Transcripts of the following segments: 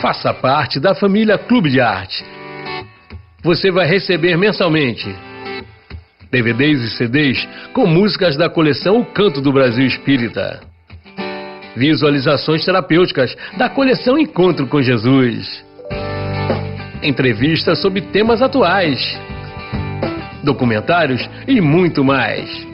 Faça parte da família Clube de Arte. Você vai receber mensalmente DVDs e CDs com músicas da coleção O Canto do Brasil Espírita, visualizações terapêuticas da coleção Encontro com Jesus, entrevistas sobre temas atuais, documentários e muito mais.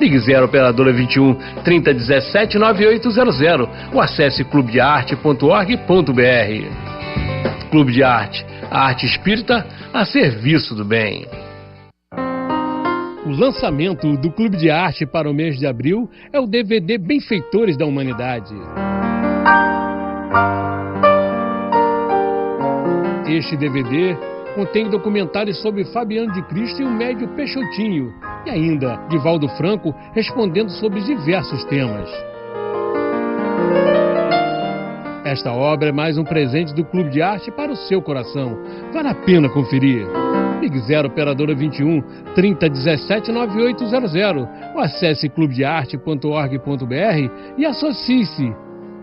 Ligue 0 operadora 21 3017 9800 ou acesse clubedearte.org.br. Clube de Arte, a arte espírita a serviço do bem. O lançamento do Clube de Arte para o mês de abril é o DVD Benfeitores da Humanidade. Este DVD contém documentários sobre Fabiano de Cristo e o médio Peixotinho, e ainda Divaldo Franco respondendo sobre diversos temas. Esta obra é mais um presente do Clube de Arte para o seu coração. Vale a pena conferir. Ligue 0 operadora 21 3017 9800 ou acesse clubedearte.org.br e associe-se.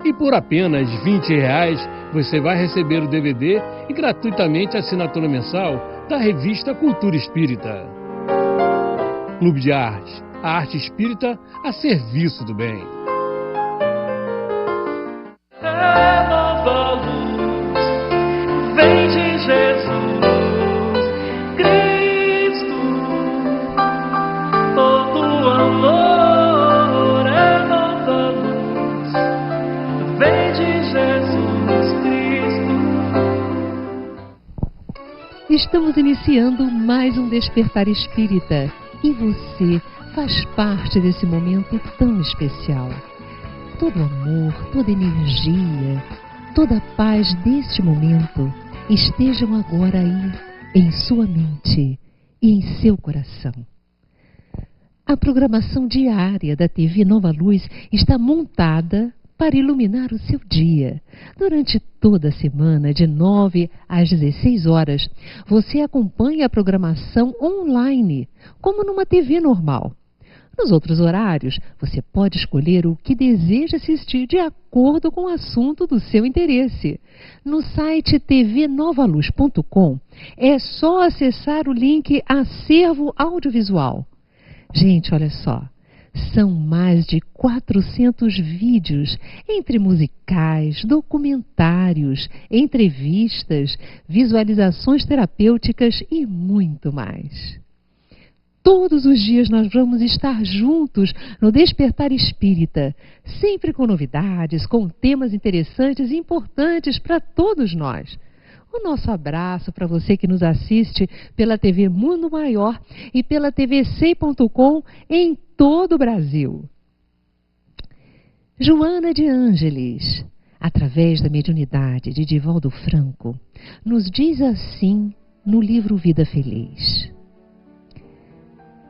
E por apenas R$20 você vai receber o DVD e gratuitamente a assinatura mensal da revista Cultura Espírita. Clube de Arte, a arte espírita a serviço do bem. É nova luz, vem de Jesus Cristo, todo amor. É nova luz, vem de Jesus Cristo. Estamos iniciando mais um Despertar Espírita e você faz parte desse momento tão especial. Todo amor, toda energia, toda a paz deste momento estejam agora aí em sua mente e em seu coração. A programação diária da TV Nova Luz está montada para iluminar o seu dia. Durante toda a semana, de 9 às 16 horas, você acompanha a programação online, como numa TV normal. Nos outros horários, você pode escolher o que deseja assistir de acordo com o assunto do seu interesse. No site tvnovaluz.com é só acessar o link Acervo Audiovisual. Gente, olha só, são mais de 400 vídeos, entre musicais, documentários, entrevistas, visualizações terapêuticas e muito mais. Todos os dias nós vamos estar juntos no Despertar Espírita, sempre com novidades, com temas interessantes e importantes para todos nós. O nosso abraço para você que nos assiste pela TV Mundo Maior e pela tvsei.com em todo o Brasil. Joana de Ângeles, através da mediunidade de Divaldo Franco, nos diz assim no livro Vida Feliz: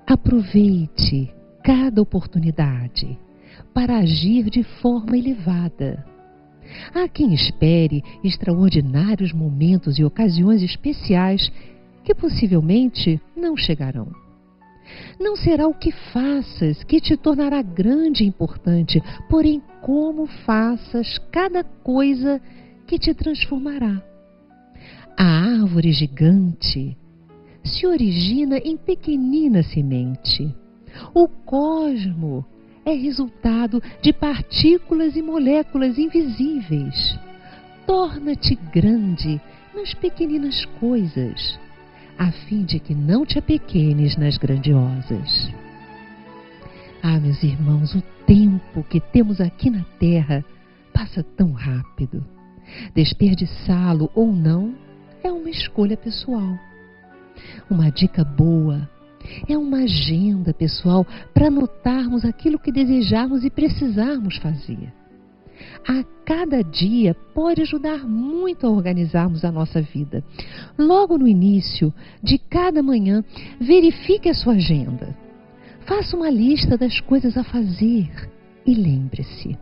aproveite cada oportunidade para agir de forma elevada. Há quem espere extraordinários momentos e ocasiões especiais que possivelmente não chegarão. Não será o que faças que te tornará grande e importante, porém como faças cada coisa que te transformará. A árvore gigante se origina em pequenina semente. O cosmo é resultado de partículas e moléculas invisíveis. Torna-te grande nas pequeninas coisas, a fim de que não te apequenes nas grandiosas. Ah, meus irmãos, o tempo que temos aqui na Terra passa tão rápido. Desperdiçá-lo ou não é uma escolha pessoal. Uma dica boa é uma agenda pessoal para anotarmos aquilo que desejarmos e precisarmos fazer. A cada dia pode ajudar muito a organizarmos a nossa vida. Logo no início de cada manhã, verifique a sua agenda. Faça uma lista das coisas a fazer e lembre-se: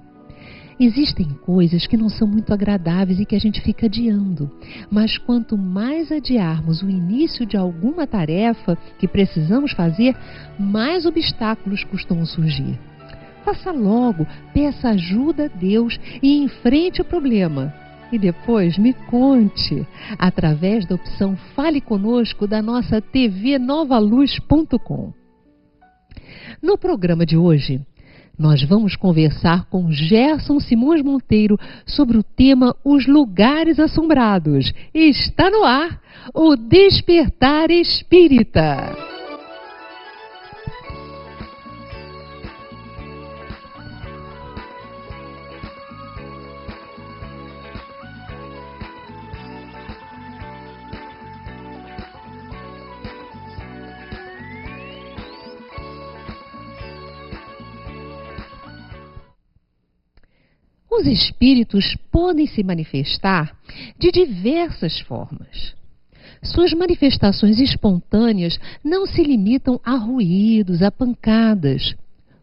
existem coisas que não são muito agradáveis e que a gente fica adiando. Mas quanto mais adiarmos o início de alguma tarefa que precisamos fazer, mais obstáculos costumam surgir. Faça logo, peça ajuda a Deus e enfrente o problema. E depois me conte, através da opção Fale Conosco da nossa tvnovaluz.com. No programa de hoje, nós vamos conversar com Gerson Simões Monteiro sobre o tema Os Lugares Assombrados. Está no ar o Despertar Espírita. Os espíritos podem se manifestar de diversas formas. Suas manifestações espontâneas não se limitam a ruídos, a pancadas.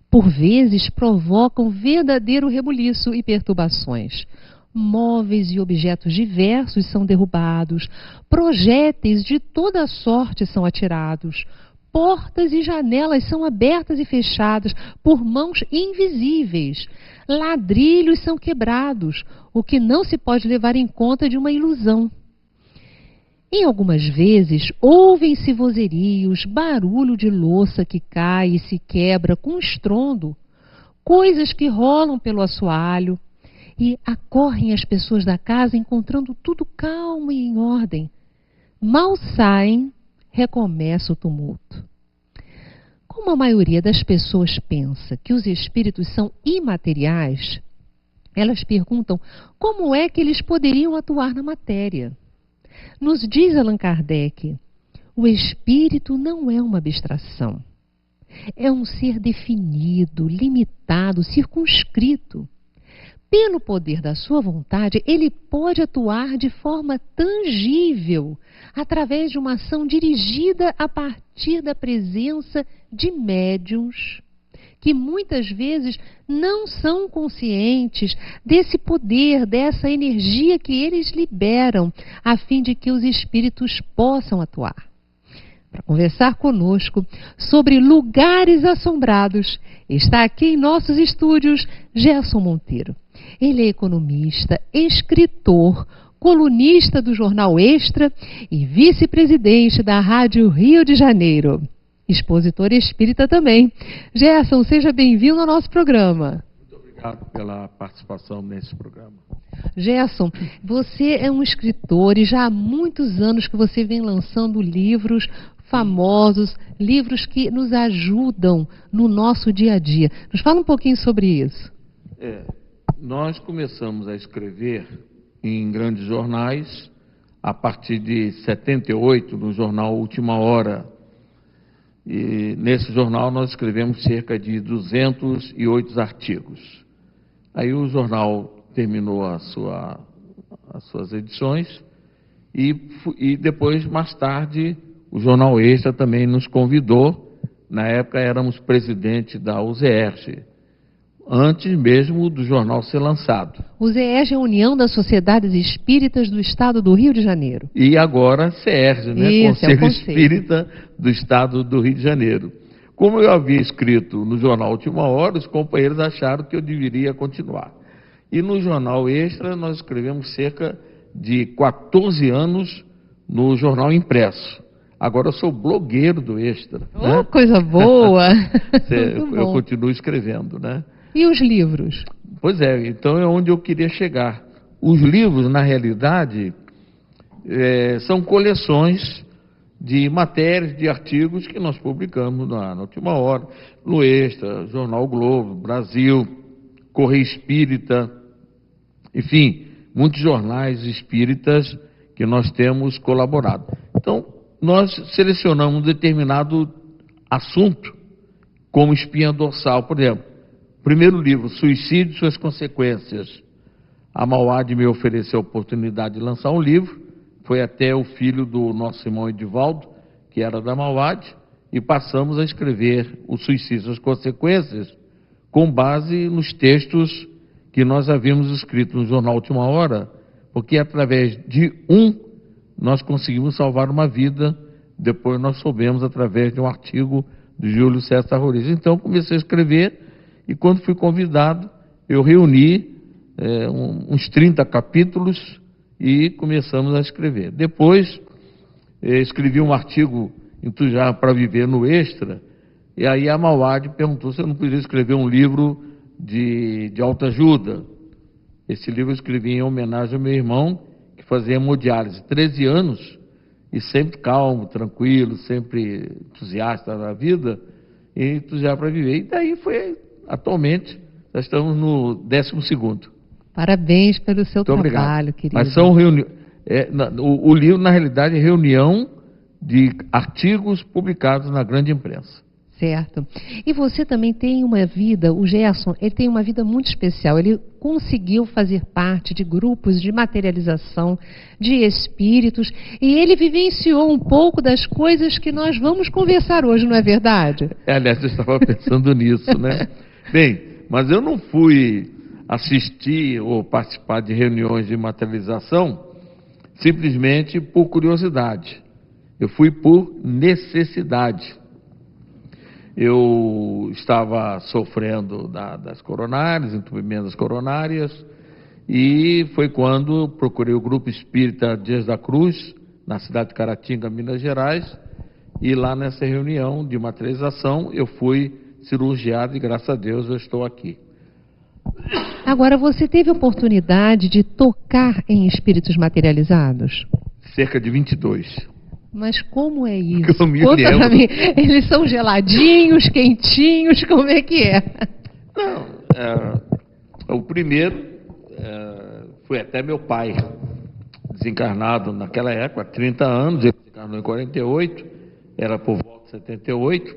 Por vezes provocam verdadeiro rebuliço e perturbações. Móveis e objetos diversos são derrubados, projéteis de toda sorte são atirados, portas e janelas são abertas e fechadas por mãos invisíveis. Ladrilhos são quebrados, o que não se pode levar em conta de uma ilusão. Em algumas vezes, ouvem-se vozerios, barulho de louça que cai e se quebra com estrondo, coisas que rolam pelo assoalho, e acorrem as pessoas da casa encontrando tudo calmo e em ordem. Mal saem, recomeça o tumulto. Como a maioria das pessoas pensa que os espíritos são imateriais, elas perguntam como é que eles poderiam atuar na matéria. Nos diz Allan Kardec, o espírito não é uma abstração. É um ser definido, limitado, circunscrito. Pelo poder da sua vontade, ele pode atuar de forma tangível, através de uma ação dirigida a partir da presença de médiuns, que muitas vezes não são conscientes desse poder, dessa energia que eles liberam, a fim de que os espíritos possam atuar. Para conversar conosco sobre lugares assombrados, está aqui em nossos estúdios Gerson Monteiro. Ele é economista, escritor, colunista do Jornal Extra e vice-presidente da Rádio Rio de Janeiro. Expositor espírita também. Gerson, seja bem-vindo ao nosso programa. Muito obrigado pela participação nesse programa. Gerson, você é um escritor e já há muitos anos que você vem lançando livros famosos, livros que nos ajudam no nosso dia a dia. Nos fala um pouquinho sobre isso. Nós começamos a escrever em grandes jornais a partir de 78, no jornal Última Hora. E nesse jornal nós escrevemos cerca de 208 artigos. Aí o jornal terminou as suas edições e depois, mais tarde, o Jornal Extra também nos convidou. Na época éramos presidente da UZERJ, antes mesmo do jornal ser lançado. UZERJ é a União das Sociedades Espíritas do Estado do Rio de Janeiro. E agora CERJ, né? Isso, Conselho Espírita do Estado do Rio de Janeiro. Como eu havia escrito no jornal Última Hora, os companheiros acharam que eu deveria continuar. E no Jornal Extra nós escrevemos cerca de 14 anos no jornal impresso. Agora eu sou blogueiro do Extra. Né? Coisa boa! Eu continuo escrevendo, né? E os livros? Pois é, então é onde eu queria chegar. Os livros, na realidade, são coleções de matérias, de artigos que nós publicamos na Última Hora, no Extra, Jornal Globo, Brasil, Correio Espírita, enfim, muitos jornais espíritas que nós temos colaborado. Então, nós selecionamos um determinado assunto como espinha dorsal. Por exemplo, primeiro livro, Suicídio e Suas Consequências. A Mauad me ofereceu a oportunidade de lançar um livro, foi até o filho do nosso irmão Edivaldo, que era da Mauad, e passamos a escrever o Suicídio e Suas Consequências com base nos textos que nós havíamos escrito no Jornal Última Hora, porque através de nós conseguimos salvar uma vida, depois nós soubemos através de um artigo de Júlio César Roriz. Então comecei a escrever, e quando fui convidado, eu reuni uns 30 capítulos e começamos a escrever. Depois, escrevi um artigo em Tujá para Viver no Extra, e aí a Mauad perguntou se eu não podia escrever um livro de autoajuda. Esse livro eu escrevi em homenagem ao meu irmão, que fazia hemodiálise 13 anos, e sempre calmo, tranquilo, sempre entusiasta da vida, e Tujá para Viver. E daí foi, atualmente, nós estamos no 12º. Parabéns pelo seu Muito trabalho, obrigado. querido. Mas são reuniões. O livro, na realidade, é reunião de artigos publicados na grande imprensa. Certo. E você também tem uma vida, o Gerson, ele tem uma vida muito especial. Ele conseguiu fazer parte de grupos de materialização de espíritos e ele vivenciou um pouco das coisas que nós vamos conversar hoje, não é verdade? Aliás, eu estava pensando nisso, né? Bem, mas eu não fui assistir ou participar de reuniões de materialização simplesmente por curiosidade. Eu fui por necessidade. Eu estava sofrendo das coronárias, entupimentos coronárias, e foi quando procurei o Grupo Espírita Dias da Cruz, na cidade de Caratinga, Minas Gerais, e lá nessa reunião de materialização eu fui cirurgiado e graças a Deus eu estou aqui. Agora, você teve oportunidade de tocar em espíritos materializados? Cerca de 22. Mas como é isso? Eu me Conta lembro. pra mim. Eles são geladinhos, quentinhos, como é que é? Não, o primeiro foi até meu pai, desencarnado naquela época, há 30 anos, ele desencarnou em 48, era por volta de 78.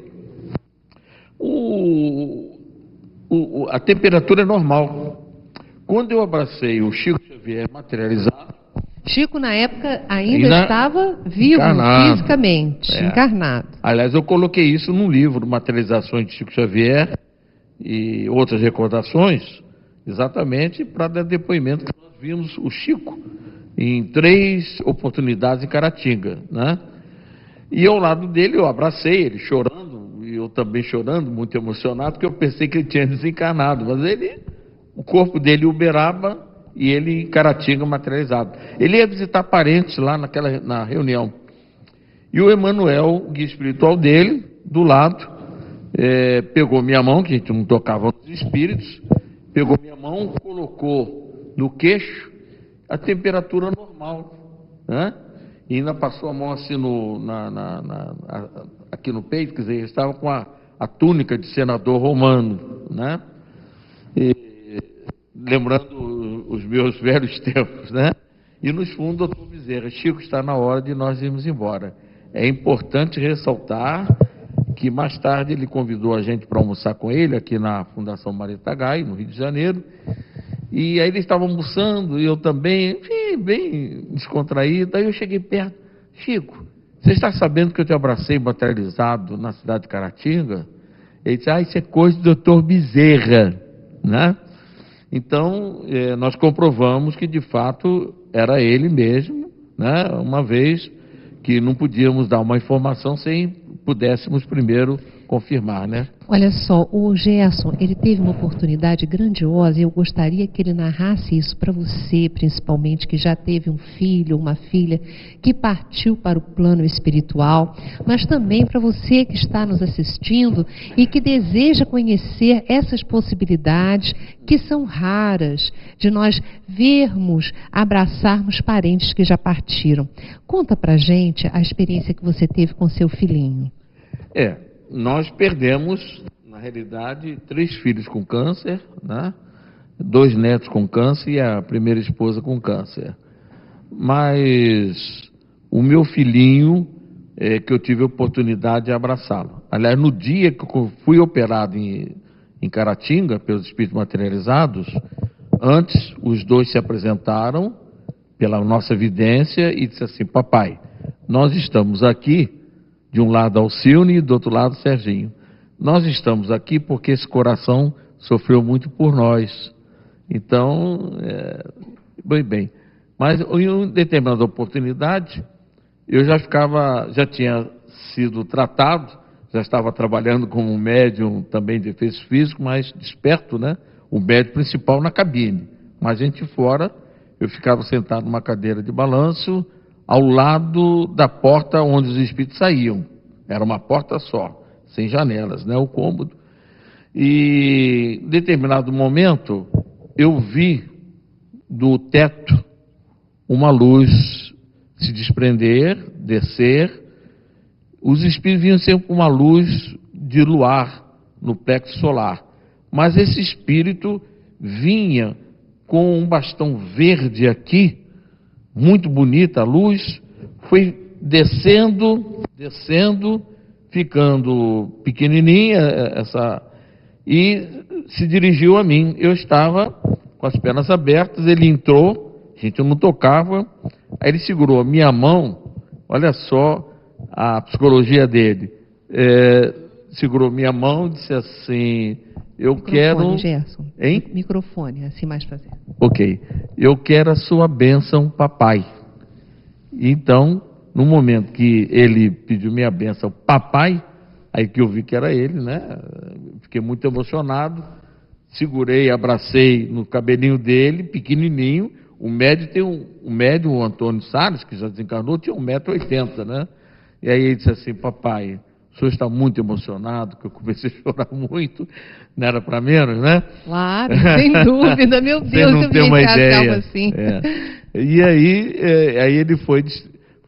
A temperatura é normal. Quando eu abracei o Chico Xavier materializado, Chico, na época, ainda estava vivo, encarnado, fisicamente, encarnado. Aliás, eu coloquei isso num livro, Materializações de Chico Xavier e outras recordações, exatamente para dar depoimento que nós vimos o Chico em 3 oportunidades em Caratinga, né? E ao lado dele eu abracei ele, chorando, e eu também chorando, muito emocionado, porque eu pensei que ele tinha desencarnado, mas o corpo dele uberaba, e ele em Caratinga materializado. Ele ia visitar parentes lá na reunião. E o Emanuel, o guia espiritual dele, do lado, pegou minha mão, que a gente não tocava nos espíritos, pegou minha mão, colocou no queixo a temperatura normal, né? E ainda passou a mão assim aqui no peito, quer dizer, ele estava com a túnica de senador romano, né? Lembrando os meus velhos tempos, né? E nos fundos, doutor Bezerra, Chico, está na hora de nós irmos embora. É importante ressaltar que mais tarde ele convidou a gente para almoçar com ele aqui na Fundação Marita Gai, no Rio de Janeiro, e aí ele estava almoçando, e eu também, enfim, bem descontraído. Aí eu cheguei perto: Chico, você está sabendo que eu te abracei materializado na cidade de Caratinga? Ele disse: isso é coisa do doutor Bezerra, né? Então, nós comprovamos que, de fato, era ele mesmo, né? Uma vez que não podíamos dar uma informação sem pudéssemos primeiro confirmar, né? Olha só, o Gerson, ele teve uma oportunidade grandiosa e eu gostaria que ele narrasse isso para você, principalmente, que já teve um filho, uma filha, que partiu para o plano espiritual, mas também para você que está nos assistindo e que deseja conhecer essas possibilidades que são raras, de nós vermos, abraçarmos parentes que já partiram. Conta pra gente a experiência que você teve com seu filhinho. Nós perdemos, na realidade, 3 filhos com câncer, né? 2 netos com câncer e a primeira esposa com câncer. Mas o meu filhinho, que eu tive a oportunidade de abraçá-lo. Aliás, no dia que eu fui operado em Caratinga, pelos espíritos materializados, antes os 2 se apresentaram pela nossa vidência e disse assim: papai, nós estamos aqui, de um lado Alcione e do outro lado Serginho. Nós estamos aqui porque esse coração sofreu muito por nós. Então, bem. Mas em uma determinada oportunidade, eu já tinha sido tratado, já estava trabalhando como médium também de efeito físico, mas desperto, né? O médium principal na cabine. Mas a gente fora eu ficava sentado numa cadeira de balanço ao lado da porta onde os espíritos saíam. Era uma porta só, sem janelas, né, o cômodo. E em determinado momento eu vi do teto uma luz se desprender, descer. Os espíritos vinham sempre com uma luz de luar no plexo solar, mas esse espírito vinha com um bastão verde aqui, muito bonita a luz, foi descendo, ficando pequenininha e se dirigiu a mim. Eu estava com as pernas abertas, ele entrou, a gente não tocava, aí ele segurou a minha mão, olha só a psicologia dele, segurou minha mão e disse assim, eu quero... Gerson. Hein? Microfone, assim mais pra ver. Ok. Eu quero a sua bênção, papai. Então, no momento que ele pediu minha bênção, papai, aí que eu vi que era ele, né? Fiquei muito emocionado, segurei, abracei no cabelinho dele, pequenininho. O médium o Antônio Salles, que já desencarnou, tinha 1,80 m, né? E aí ele disse assim, papai, o senhor está muito emocionado, que eu comecei a chorar muito, não era para menos, né? Claro, sem dúvida, meu Deus, você não tem uma ideia. Assim. E aí ele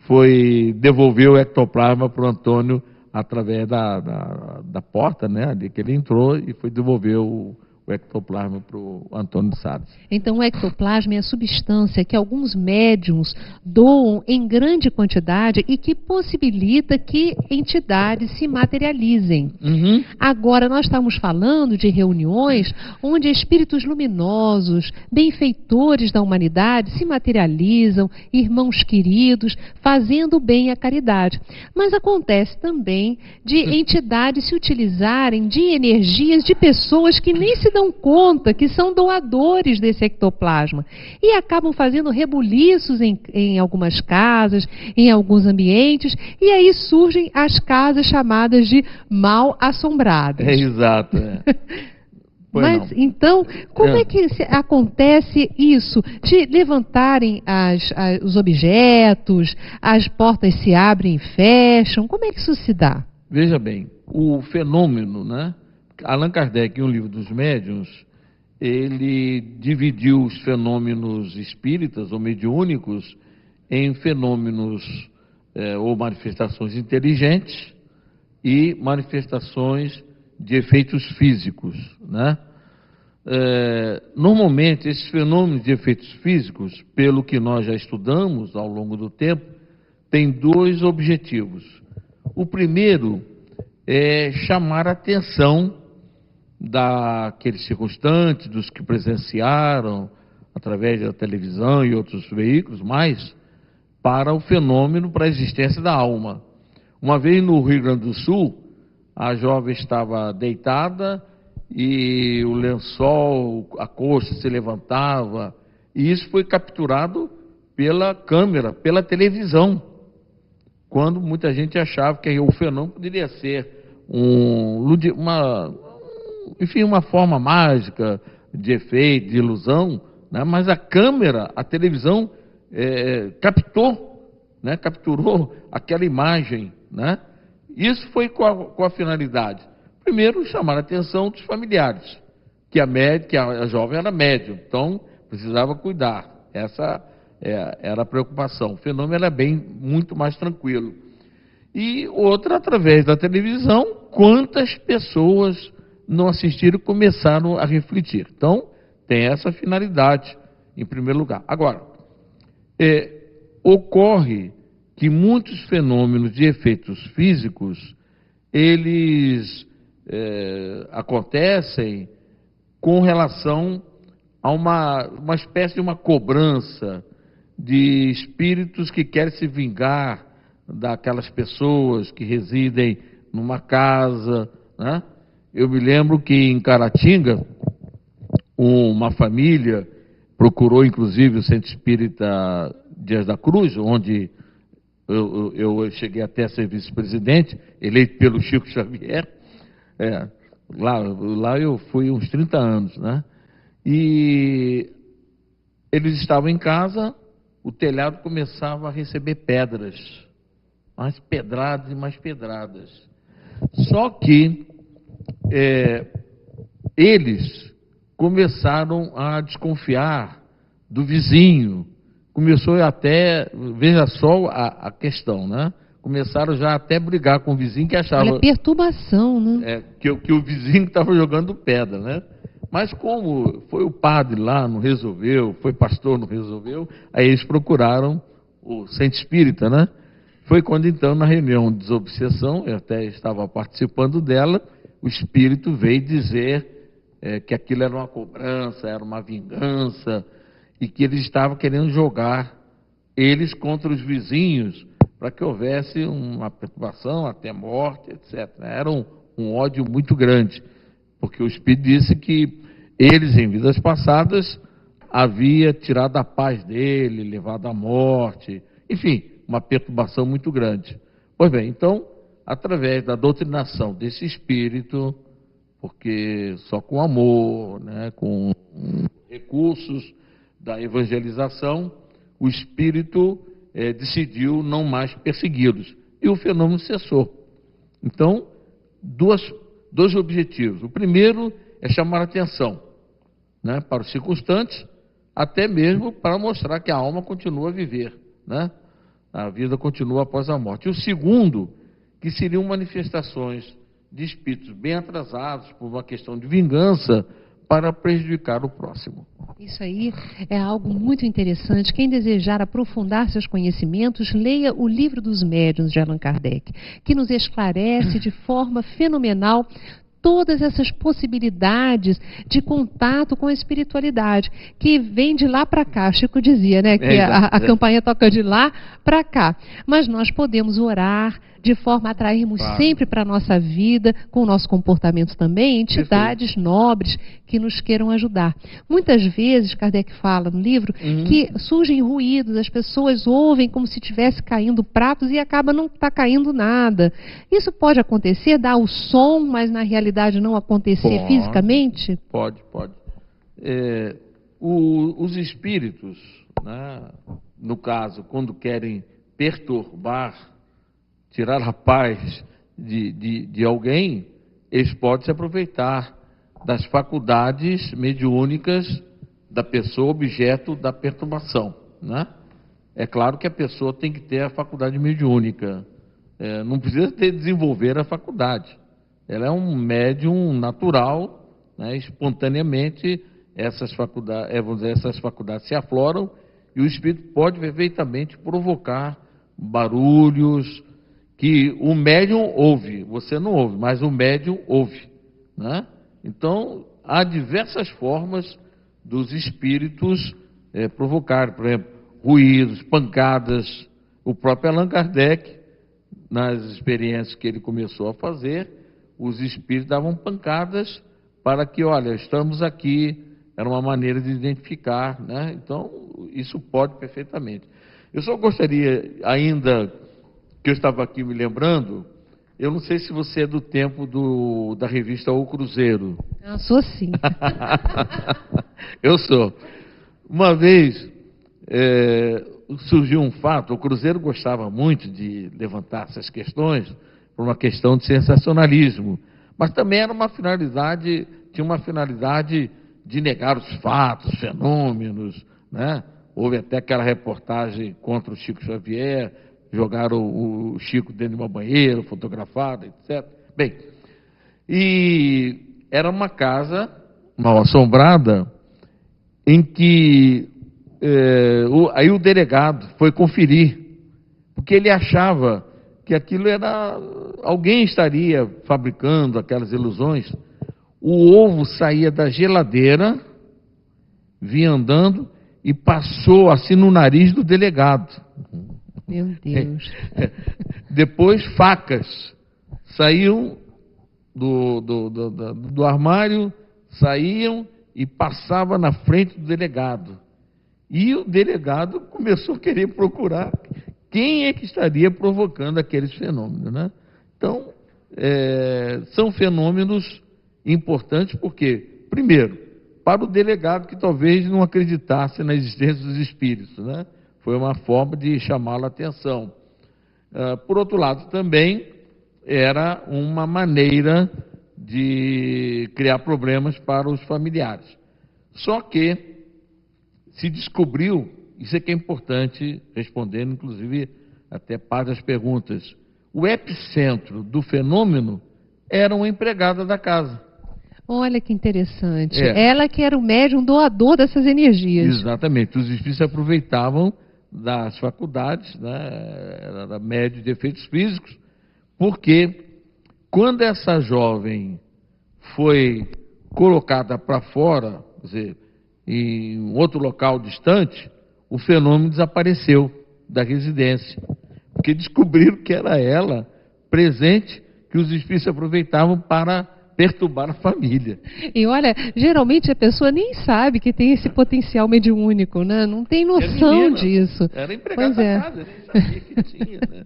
foi devolver o ectoplasma para o Antônio através da porta, né? Ali que ele entrou e foi devolver o ectoplasma para o Antônio Salles. Então, o ectoplasma é a substância que alguns médiums doam em grande quantidade e que possibilita que entidades se materializem. Uhum. Agora, nós estamos falando de reuniões onde espíritos luminosos, benfeitores da humanidade, se materializam, irmãos queridos, fazendo bem à caridade. Mas acontece também de entidades se utilizarem de energias de pessoas que nem se dão conta que são doadores desse ectoplasma e acabam fazendo rebuliços em algumas casas, em alguns ambientes, e aí surgem as casas chamadas de mal assombradas. Exato. Mas então, como é que acontece isso? De levantarem os objetos, as portas se abrem e fecham, como é que isso se dá? Veja bem, o fenômeno, né? Allan Kardec, em um livro dos médiuns, ele dividiu os fenômenos espíritas ou mediúnicos em fenômenos ou manifestações inteligentes e manifestações de efeitos físicos, né? Normalmente, esses fenômenos de efeitos físicos, pelo que nós já estudamos ao longo do tempo, têm dois objetivos. O primeiro é chamar a atenção daqueles circunstantes, dos que presenciaram através da televisão e outros veículos, mais para o fenômeno, para a existência da alma. Uma vez no Rio Grande do Sul, a jovem estava deitada e o lençol, a coxa se levantava, e isso foi capturado pela câmera, pela televisão, quando muita gente achava que o fenômeno poderia ser uma forma mágica de efeito, de ilusão, né? Mas a câmera, a televisão capturou aquela imagem, né? Isso foi com a finalidade, primeiro, chamar a atenção dos familiares, que a jovem era médium, então precisava cuidar. Essa era a preocupação. O fenômeno era muito mais tranquilo. E outra, através da televisão, quantas pessoas não assistiram e começaram a refletir. Então, tem essa finalidade, em primeiro lugar. Agora, ocorre que muitos fenômenos de efeitos físicos, eles acontecem com relação a uma espécie de uma cobrança de espíritos que querem se vingar daquelas pessoas que residem numa casa, né? Eu me lembro que em Caratinga, uma família procurou inclusive o Centro Espírita Dias da Cruz, onde eu cheguei até a ser vice-presidente, eleito pelo Chico Xavier. Lá eu fui uns 30 anos, né? E eles estavam em casa, o telhado começava a receber pedras, mais pedradas e mais pedradas. Só que eles começaram a desconfiar do vizinho. Começou até, veja só a questão, né? Começaram já até a brigar com o vizinho que achava... Olha, perturbação, né? Que o vizinho estava jogando pedra, né? Mas como foi o padre lá, não resolveu, foi pastor, não resolveu, aí eles procuraram o centro espírita, né? Foi quando então, na reunião de desobsessão, eu até estava participando dela, o espírito veio dizer que aquilo era uma cobrança, era uma vingança, e que eles estavam querendo jogar eles contra os vizinhos, para que houvesse uma perturbação, até morte, etc. Era um ódio muito grande, porque o Espírito disse que eles, em vidas passadas, havia tirado a paz dele, levado à morte, enfim, uma perturbação muito grande. Pois bem, então, através da doutrinação desse Espírito, porque só com amor, né, com recursos da evangelização, o Espírito decidiu não mais persegui-los. E o fenômeno cessou. Então, dois objetivos. O primeiro é chamar a atenção, né, para os circunstantes, até mesmo para mostrar que a alma continua a viver, né? A vida continua após a morte. E o segundo, que seriam manifestações de espíritos bem atrasados por uma questão de vingança para prejudicar o próximo. Isso aí é algo muito interessante. Quem desejar aprofundar seus conhecimentos, leia o Livro dos Médiuns de Allan Kardec, que nos esclarece de forma fenomenal todas essas possibilidades de contato com a espiritualidade, que vem de lá para cá. Chico dizia, né, que a campanha toca de lá para cá. Mas nós podemos orar de forma a atrairmos sempre para a nossa vida, com o nosso comportamento também, entidades nobres que nos queiram ajudar. Muitas vezes, Kardec fala no livro, que surgem ruídos, as pessoas ouvem como se estivesse caindo pratos e acaba não tá caindo nada. Isso pode acontecer, dar o som, mas na realidade não acontecer fisicamente? Pode. Os espíritos, né, no caso, quando querem perturbar, tirar a paz de alguém, eles podem se aproveitar das faculdades mediúnicas da pessoa objeto da perturbação, né? É claro que a pessoa tem que ter a faculdade mediúnica, não precisa desenvolver a faculdade. Ela é um médium natural, né? Espontaneamente essas faculdades se afloram e o espírito pode perfeitamente provocar barulhos que o médium ouve, você não ouve, mas o médium ouve, né? Então, há diversas formas dos espíritos provocar, por exemplo, ruídos, pancadas. O próprio Allan Kardec, nas experiências que ele começou a fazer, os espíritos davam pancadas para que, olha, estamos aqui, era uma maneira de identificar, né? Então, isso pode perfeitamente. Eu só gostaria ainda, que eu estava aqui me lembrando, eu não sei se você é do tempo da revista O Cruzeiro. Eu sou sim. Eu sou. Uma vez surgiu um fato, o Cruzeiro gostava muito de levantar essas questões por uma questão de sensacionalismo, mas também era tinha uma finalidade de negar os fatos, fenômenos, né? Houve até aquela reportagem contra o Chico Xavier, jogaram o Chico dentro de uma banheira, fotografado, etc. Bem, e era uma casa mal assombrada, em que aí o delegado foi conferir, porque ele achava que aquilo alguém estaria fabricando aquelas ilusões. O ovo saía da geladeira, vinha andando e passou assim no nariz do delegado. Meu Deus. Depois, facas saíam do armário, saíam e passavam na frente do delegado. E o delegado começou a querer procurar quem é que estaria provocando aqueles fenômenos, né? Então, são fenômenos importantes porque, primeiro, para o delegado que talvez não acreditasse na existência dos espíritos, né? Foi uma forma de chamá-la a atenção. Por outro lado, também era uma maneira de criar problemas para os familiares. Só que se descobriu, isso é que é importante, respondendo inclusive até parte das perguntas, o epicentro do fenômeno era uma empregada da casa. Olha que interessante. Ela que era o médium doador dessas energias. Exatamente. Os espíritos se aproveitavam das faculdades, né? Era médium de efeitos físicos, porque quando essa jovem foi colocada para fora, quer dizer, em um outro local distante, o fenômeno desapareceu da residência, porque descobriram que era ela presente, que os espíritos se aproveitavam para perturbar a família. E olha, geralmente a pessoa nem sabe que tem esse potencial mediúnico, né? Não tem noção disso. Era empregada da casa, nem sabia que tinha, né?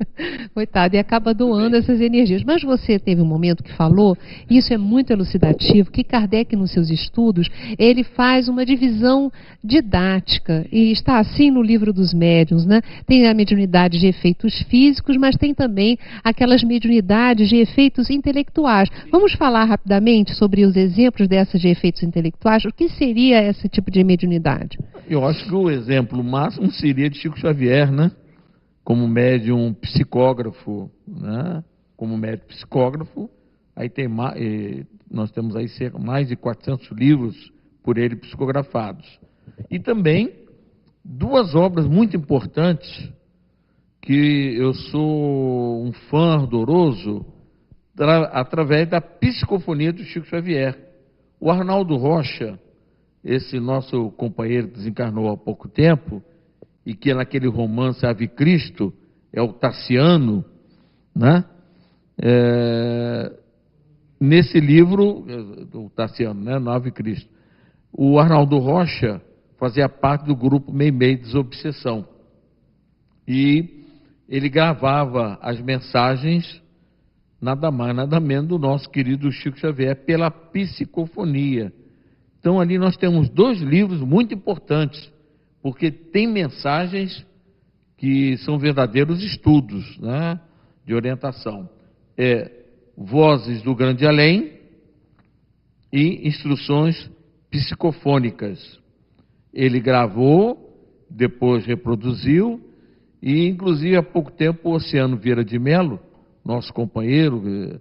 Coitado, e acaba doando essas energias. Mas você teve um momento que falou, e isso é muito elucidativo, que Kardec, nos seus estudos, ele faz uma divisão didática, e está assim no Livro dos Médiuns, né? Tem a mediunidade de efeitos físicos, mas tem também aquelas mediunidades de efeitos intelectuais. Vamos falar rapidamente sobre os exemplos dessas de efeitos intelectuais. O que seria esse tipo de mediunidade? Eu acho que o exemplo máximo seria de Chico Xavier, né? Como médium psicógrafo, né? Como médium psicógrafo, aí tem nós temos aí mais de 400 livros por ele psicografados. E também duas obras muito importantes que eu sou um fã ardoroso através da psicofonia do Chico Xavier. O Arnaldo Rocha, esse nosso companheiro que desencarnou há pouco tempo, e que naquele romance Ave Cristo é o Tassiano, né? Nesse livro, o Tassiano, né? No Ave Cristo, o Arnaldo Rocha fazia parte do grupo Meimei Desobsessão. E ele gravava as mensagens, nada mais, nada menos, do nosso querido Chico Xavier, pela psicofonia. Então, ali nós temos dois livros muito importantes, porque tem mensagens que são verdadeiros estudos, né, de orientação. Vozes do Grande Além e Instruções Psicofônicas. Ele gravou, depois reproduziu, e inclusive há pouco tempo o Oceano Vieira de Mello, nosso companheiro,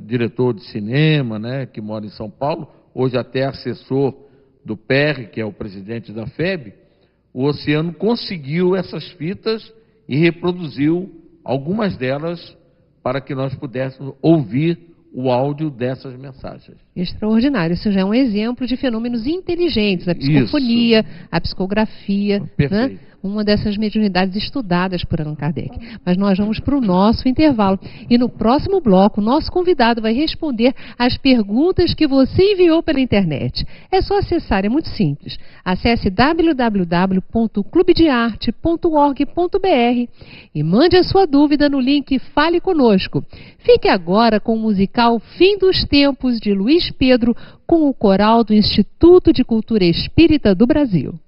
diretor de cinema, né, que mora em São Paulo, hoje até assessor do PR, que é o presidente da FEB, o Oceano conseguiu essas fitas e reproduziu algumas delas para que nós pudéssemos ouvir o áudio dessas mensagens. Extraordinário. Isso já é um exemplo de fenômenos inteligentes, a psicofonia, isso, a psicografia, né? Uma dessas mediunidades estudadas por Allan Kardec. Mas nós vamos para o nosso intervalo. E no próximo bloco, o nosso convidado vai responder as perguntas que você enviou pela internet. É só acessar, é muito simples. Acesse www.clubedearte.org.br e mande a sua dúvida no link Fale Conosco. Fique agora com o musical Fim dos Tempos, de Luiz Pedro, com o coral do Instituto de Cultura Espírita do Brasil.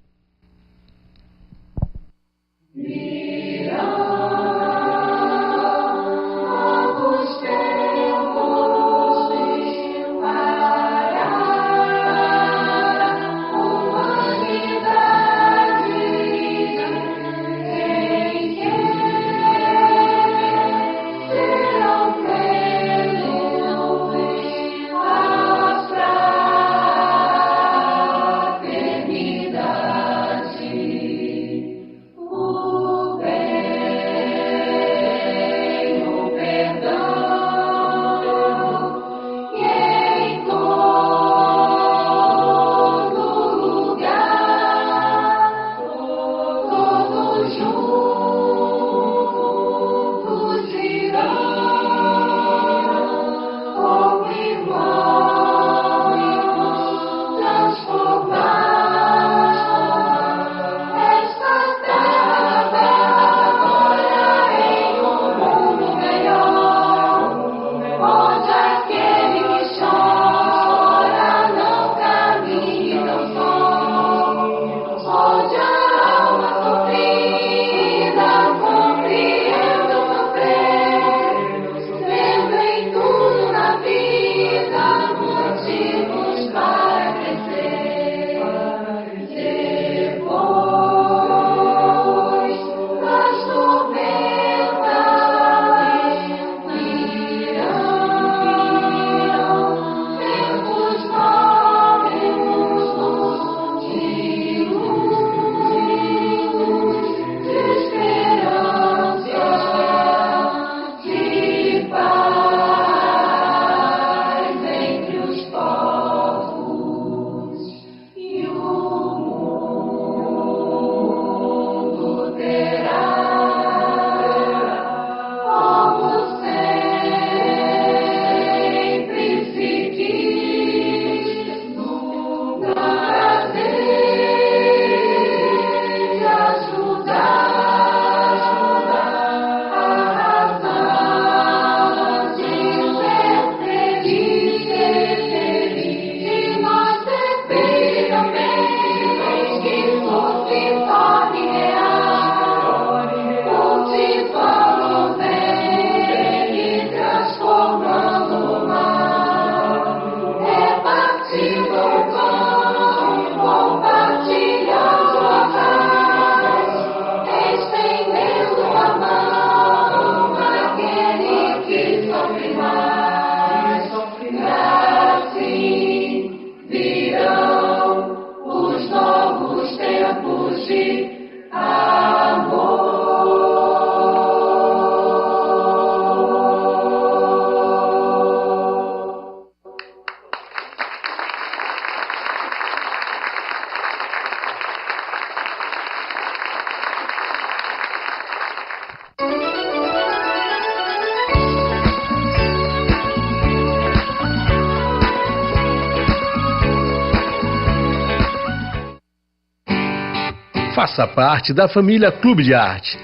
Faça parte da família Clube de Arte.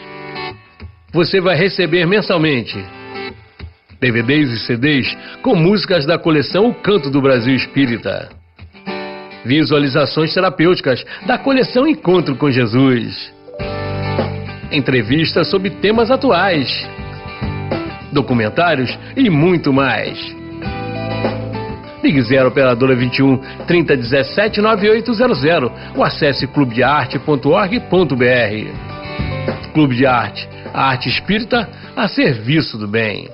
Você vai receber mensalmente DVDs e CDs com músicas da coleção O Canto do Brasil Espírita, visualizações terapêuticas da coleção Encontro com Jesus, entrevistas sobre temas atuais, documentários e muito mais. Ligue 0 operadora 21 3017 9800 ou acesse clubedearte.org.br. Clube de Arte, a arte espírita a serviço do bem.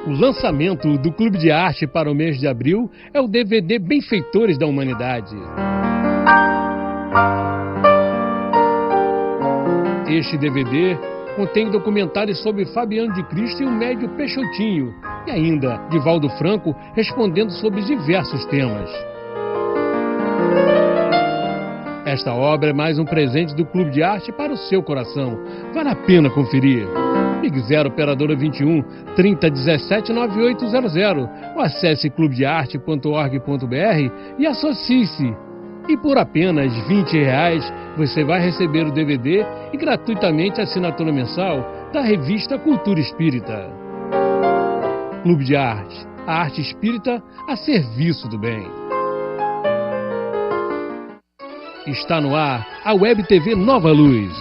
O lançamento do Clube de Arte para o mês de abril é o DVD Benfeitores da Humanidade. Este DVD contém documentários sobre Fabiano de Cristo e o médio Peixotinho, e ainda Divaldo Franco respondendo sobre diversos temas. Esta obra é mais um presente do Clube de Arte para o seu coração. Vale a pena conferir. Ligue 0 operadora 21 3017 9800 ou acesse clubedearte.org.br e associe-se. E por apenas R$20 você vai receber o DVD e gratuitamente a assinatura mensal da revista Cultura Espírita. Clube de Arte, a arte espírita a serviço do bem. Está no ar a Web TV Nova Luz.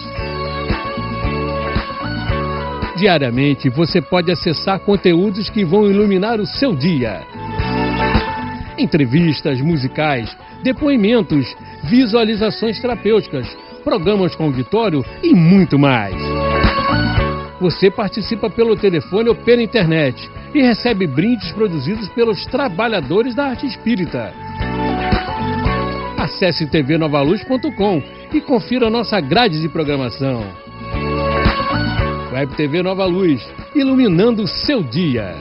Diariamente você pode acessar conteúdos que vão iluminar o seu dia. Entrevistas musicais, depoimentos, visualizações terapêuticas, programas com auditório e muito mais. Você participa pelo telefone ou pela internet e recebe brindes produzidos pelos trabalhadores da arte espírita. Acesse tvnovaluz.com e confira nossa grade de programação. Web TV Nova Luz, iluminando o seu dia.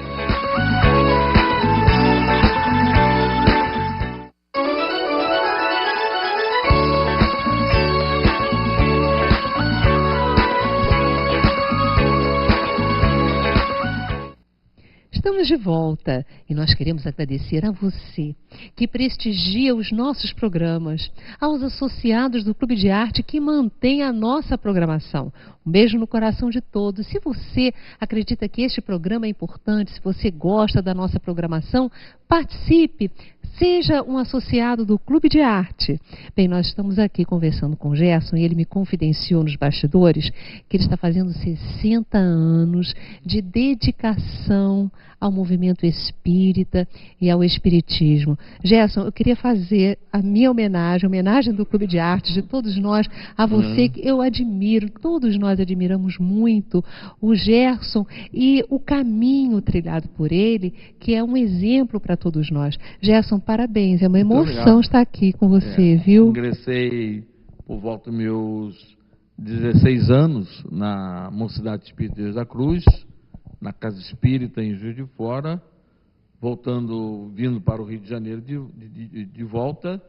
Estamos de volta e nós queremos agradecer a você que prestigia os nossos programas, aos associados do Clube de Arte que mantém a nossa programação. Um beijo no coração de todos. Se você acredita que este programa é importante, se você gosta da nossa programação, participe, seja um associado do Clube de Arte. Bem, nós estamos aqui conversando com o Gerson e ele me confidenciou nos bastidores que ele está fazendo 60 anos de dedicação ao movimento espírita e ao espiritismo. Gerson, eu queria fazer a minha homenagem, a homenagem do Clube de Arte, de todos nós, a você que eu admiro, todos nós admiramos muito o Gerson e o caminho trilhado por ele, que é um exemplo para todos nós. Gerson, parabéns, é uma emoção estar aqui com você, viu? Ingressei por volta dos meus 16 anos na Mocidade Espírita de Deus da Cruz, na Casa Espírita em Juiz de Fora, vindo para o Rio de Janeiro de volta,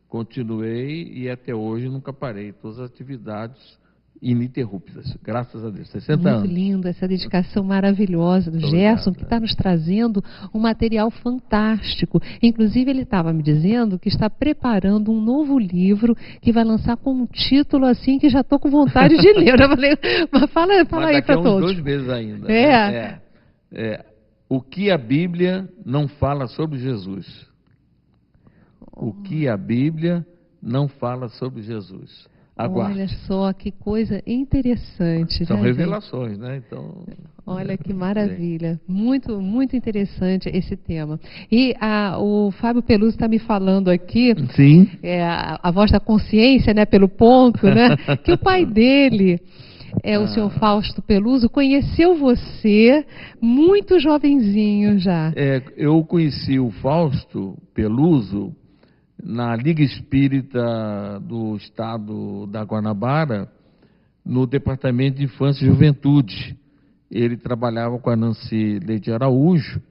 continuei e até hoje nunca parei, todas as atividades ininterruptas, graças a Deus, 60 anos. Muito lindo, essa dedicação maravilhosa do Gerson, que está nos trazendo um material fantástico. Inclusive, ele estava me dizendo que está preparando um novo livro que vai lançar com um título assim que já estou com vontade de ler. Eu falei, mas fala aí para todos. 2 meses ainda. Né? O que a Bíblia não fala sobre Jesus? O que a Bíblia não fala sobre Jesus? Aguarde. Olha só que coisa interessante. São né, revelações, né? Então, olha que maravilha. Muito, muito interessante esse tema. E o Fábio Peluso está me falando aqui, sim. A voz da consciência, né, pelo ponto, né, que o pai dele, o senhor Fausto Peluso, conheceu você muito jovenzinho já. Eu conheci o Fausto Peluso na Liga Espírita do Estado da Guanabara, no Departamento de Infância e Juventude. Ele trabalhava com a Nancy Leite Araújo,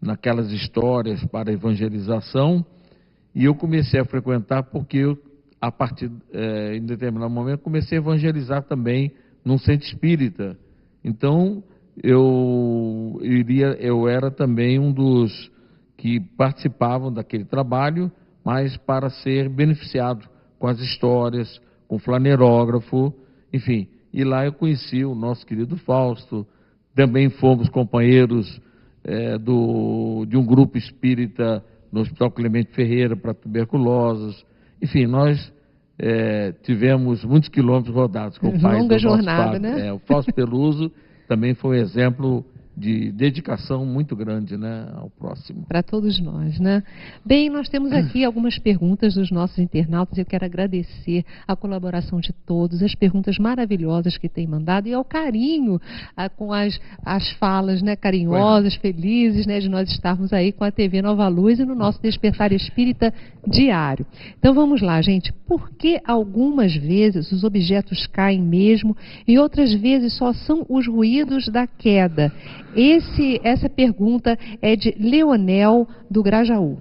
naquelas histórias para evangelização, e eu comecei a frequentar porque eu, em determinado momento, comecei a evangelizar também num centro espírita. Então, eu era também um dos que participavam daquele trabalho, mas para ser beneficiado com as histórias, com flanerógrafo, enfim. E lá eu conheci o nosso querido Fausto, também fomos companheiros de um grupo espírita no Hospital Clemente Ferreira para tuberculoses. Enfim, nós tivemos muitos quilômetros rodados com o pai Longa do jornada, nosso padre. né? O Fausto Peluso também foi um exemplo de dedicação muito grande, né, ao próximo. Para todos nós, né? Bem, nós temos aqui algumas perguntas dos nossos internautas. Eu quero agradecer a colaboração de todos, as perguntas maravilhosas que têm mandado e ao carinho com as falas, né, carinhosas, felizes, né, de nós estarmos aí com a TV Nova Luz e no nosso Despertar Espírita diário. Então vamos lá, gente. Por que algumas vezes os objetos caem mesmo e outras vezes só são os ruídos da queda? Essa pergunta é de Leonel, do Grajaú.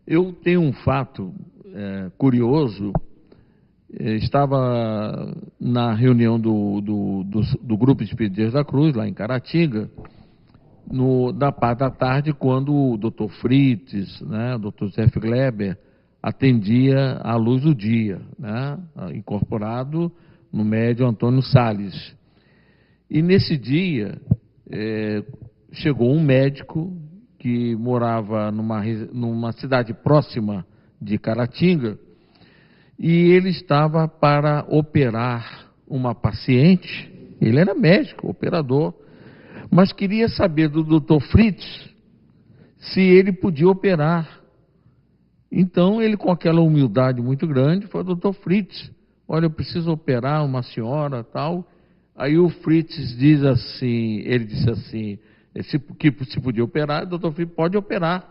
Eu tenho um fato curioso. Estava na reunião do Grupo Espírita Dias da Cruz, lá em Caratinga, da parte da tarde, quando o Dr. Fritz, né, o Dr. Zé Gleber, atendia à luz do dia, né, incorporado no médium Antônio Salles. E nesse dia chegou um médico que morava numa cidade próxima de Caratinga, e ele estava para operar uma paciente. Ele era médico, operador, mas queria saber do Dr. Fritz se ele podia operar. Então ele, com aquela humildade muito grande, falou: Dr. Fritz, olha, eu preciso operar uma senhora, tal. Aí o Fritz disse assim, se podia operar, o Dr. Fritz: pode operar,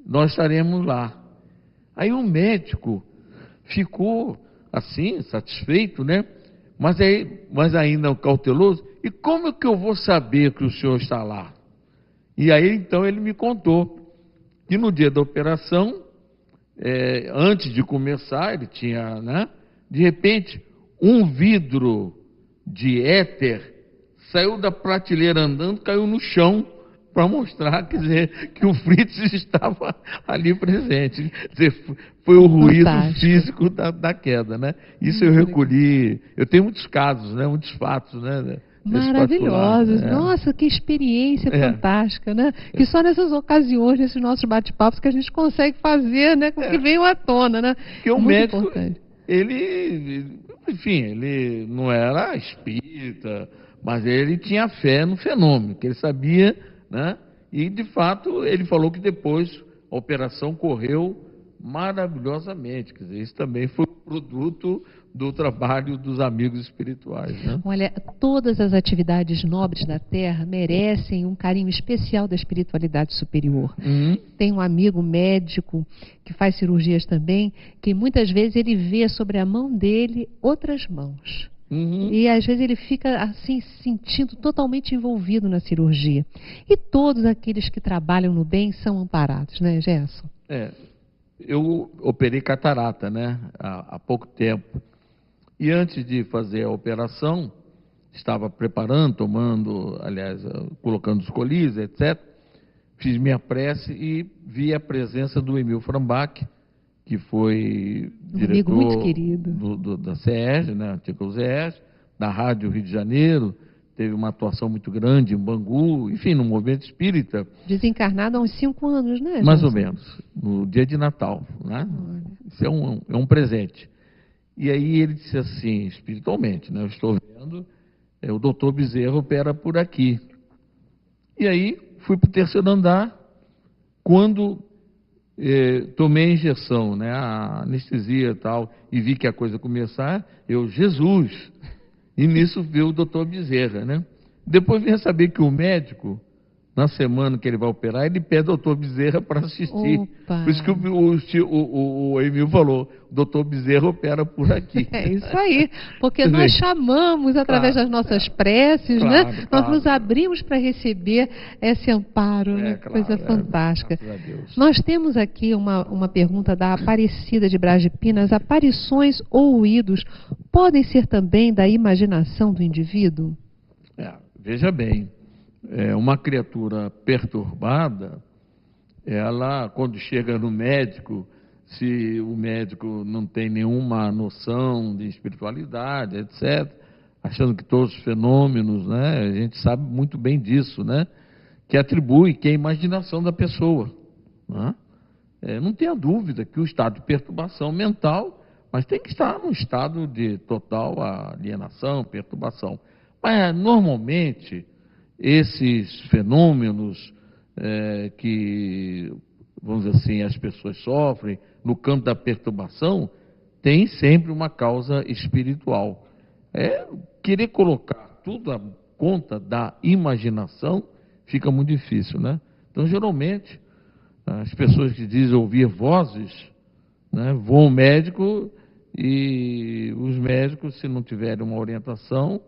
nós estaremos lá. Aí o médico ficou assim, satisfeito, né? Mas ainda cauteloso: e como é que eu vou saber que o senhor está lá? E aí então ele me contou que no dia da operação, antes de começar, ele tinha, né? De repente, um vidro de éter saiu da prateleira andando, caiu no chão, para mostrar, quer dizer, que o Fritz estava ali presente. Quer dizer, foi o ruído físico da queda, né? Isso eu recolhi. Eu tenho muitos casos, né? Muitos fatos, né? Maravilhosos. Nossa, que experiência fantástica, né? Que só nessas ocasiões, nesses nossos bate-papos, que a gente consegue fazer, né? Que veio à tona, né? Porque o médico, ele não era espírita, mas ele tinha fé no fenômeno, que ele sabia, né? E, de fato, ele falou que depois a operação correu maravilhosamente. Quer dizer, isso também foi produto do trabalho dos amigos espirituais, né? Olha, todas as atividades nobres da Terra merecem um carinho especial da espiritualidade superior. Tem um amigo médico que faz cirurgias também, que muitas vezes ele vê sobre a mão dele outras mãos. E às vezes ele fica assim, se sentindo totalmente envolvido na cirurgia. E todos aqueles que trabalham no bem são amparados, né, Gerson? Eu operei catarata, né, há pouco tempo. E antes de fazer a operação, estava preparando, colocando os colis, etc. Fiz minha prece e vi a presença do Emil Frambach, que foi diretor muito querido da CERJ, né, antiga CERJ, da Rádio Rio de Janeiro, teve uma atuação muito grande em Bangu, enfim, no movimento espírita. Desencarnado há uns 5 anos, né, Gerson? Mais ou menos, no dia de Natal, né? Isso é um presente. E aí ele disse assim, espiritualmente, né, eu estou vendo, o doutor Bezerra opera por aqui. E aí fui para o 3º andar, quando tomei a injeção, né, a anestesia e tal, e vi que a coisa começar, Jesus! E nisso veio o doutor Bezerra, né? Depois vinha saber que o médico, na semana que ele vai operar, ele pede o doutor Bezerra para assistir. Opa. Por isso que o Emil falou: o doutor Bezerra opera por aqui. É isso aí, porque nós chamamos através das nossas preces, né? Nós nos abrimos para receber esse amparo, né? Coisa fantástica. Graças a Deus. Nós temos aqui uma pergunta da Aparecida de Braz de Pinas: aparições ou ruídos podem ser também da imaginação do indivíduo? Veja bem, uma criatura perturbada, ela, quando chega no médico, se o médico não tem nenhuma noção de espiritualidade, etc., achando que todos os fenômenos, né, a gente sabe muito bem disso, né, que atribui que é a imaginação da pessoa. Né? Não tenha dúvida que o estado de perturbação mental, mas tem que estar num estado de total alienação, perturbação. Mas, normalmente, esses fenômenos que, vamos dizer assim, as pessoas sofrem no campo da perturbação, tem sempre uma causa espiritual. Querer colocar tudo à conta da imaginação fica muito difícil, né? Então, geralmente, as pessoas que dizem ouvir vozes, né, vão ao médico e os médicos, se não tiverem uma orientação,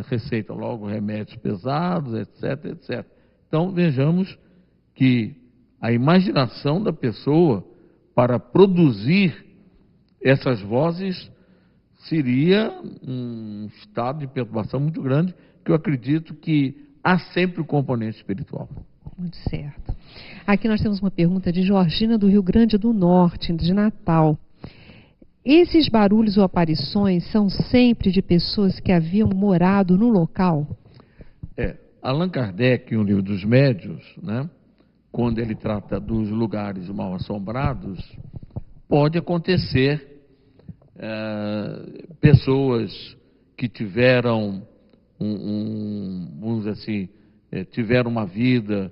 receitam logo remédios pesados, etc, etc. Então, vejamos que a imaginação da pessoa para produzir essas vozes seria um estado de perturbação muito grande, que eu acredito que há sempre o componente espiritual. Muito certo. Aqui nós temos uma pergunta de Georgina, do Rio Grande do Norte, de Natal. Esses barulhos ou aparições são sempre de pessoas que haviam morado no local? Allan Kardec, em O Livro dos Médiuns, né, quando ele trata dos lugares mal assombrados, pode acontecer pessoas que tiveram vamos dizer assim, tiveram uma vida,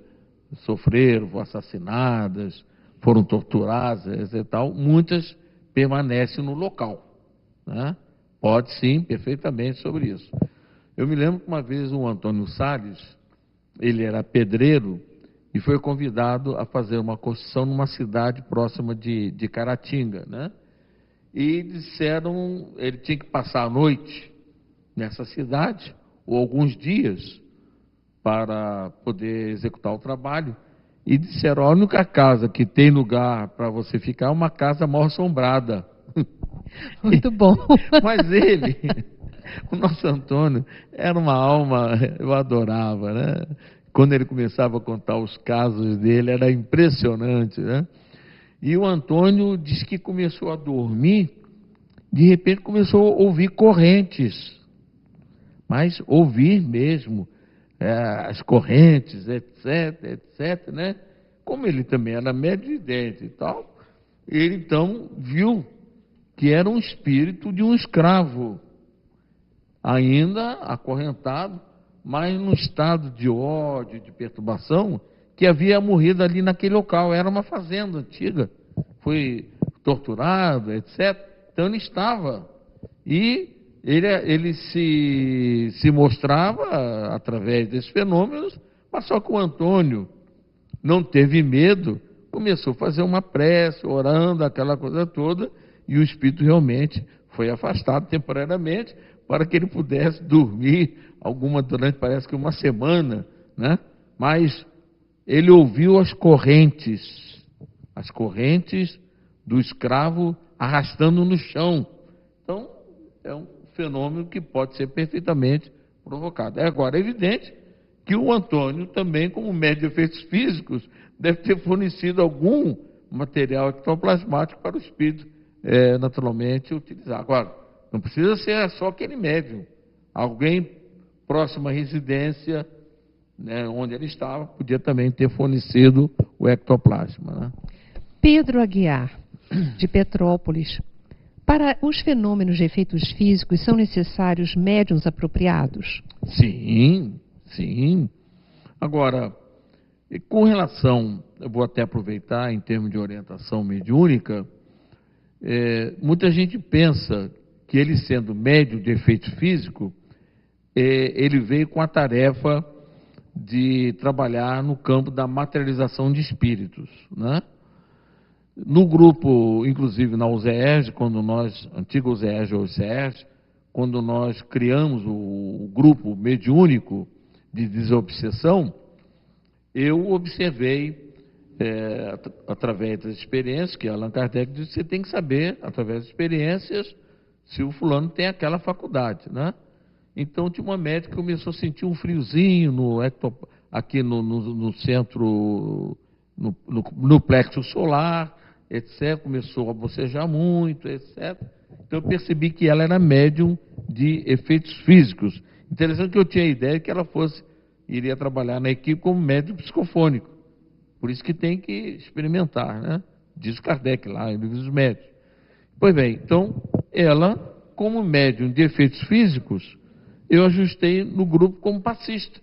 sofreram, foram assassinadas, foram torturadas e tal, muitas permanecem no local, né? Pode sim, perfeitamente sobre isso. Eu me lembro que uma vez o Antônio Salles, ele era pedreiro e foi convidado a fazer uma construção numa cidade próxima de Caratinga, né? E disseram, ele tinha que passar a noite nessa cidade, ou alguns dias, para poder executar o trabalho, e disseram, a única casa que tem lugar para você ficar é uma casa mal assombrada. Muito bom. Mas ele, o nosso Antônio, era uma alma, eu adorava, né? Quando ele começava a contar os casos dele, era impressionante, né? E o Antônio disse que começou a dormir, de repente começou a ouvir correntes, mas ouvir mesmo, as correntes, etc, etc, né? Como ele também era médium vidente e tal, ele então viu que era um espírito de um escravo, ainda acorrentado, mas num estado de ódio, de perturbação, que havia morrido ali naquele local. Era uma fazenda antiga, foi torturado, etc. Então ele estava, e ele se mostrava através desses fenômenos, mas só que o Antônio não teve medo, começou a fazer uma prece, orando, aquela coisa toda, e o espírito realmente foi afastado temporariamente para que ele pudesse dormir durante, parece que uma semana, né? Mas ele ouviu as correntes do escravo arrastando no chão. Então, é um fenômeno que pode ser perfeitamente provocado. Agora, é evidente que o Antônio também, como médium de efeitos físicos, deve ter fornecido algum material ectoplasmático para o espírito, naturalmente, utilizar. Agora, não precisa ser só aquele médium. Alguém próximo à residência, né, onde ele estava, podia também ter fornecido o ectoplasma, né? Pedro Aguiar, de Petrópolis. Para os fenômenos de efeitos físicos, são necessários médiuns apropriados? Sim, sim. Agora, com relação, eu vou até aproveitar em termos de orientação mediúnica, muita gente pensa que ele, sendo médium de efeito físico, ele veio com a tarefa de trabalhar no campo da materialização de espíritos, né? No grupo, inclusive na USEERJ, antiga USEERJ ou USEERJ, quando nós criamos o grupo mediúnico de desobsessão, eu observei, através das experiências, que Allan Kardec disse, você tem que saber, através das experiências, se o fulano tem aquela faculdade, né? Então, tinha uma médica que começou a sentir um friozinho aqui no centro, no plexo solar, etc. Começou a bocejar muito, etc. Então eu percebi que ela era médium de efeitos físicos. Interessante que eu tinha a ideia que ela iria trabalhar na equipe como médium psicofônico. Por isso que tem que experimentar, né? Diz Kardec lá, em Livros dos Médiuns. Pois bem, então, ela, como médium de efeitos físicos, eu ajustei no grupo como passista.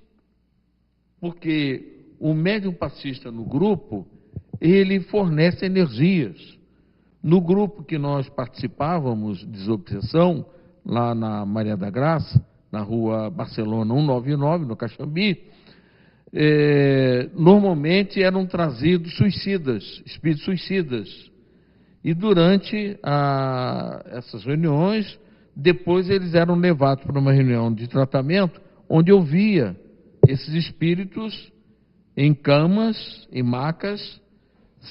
Porque o médium passista no grupo, ele fornece energias. No grupo que nós participávamos, Desobsessão, lá na Maria da Graça, na rua Barcelona 199, no Caxambi, normalmente eram trazidos suicidas, espíritos suicidas. E durante essas reuniões, depois eles eram levados para uma reunião de tratamento, onde eu via esses espíritos em camas, em macas,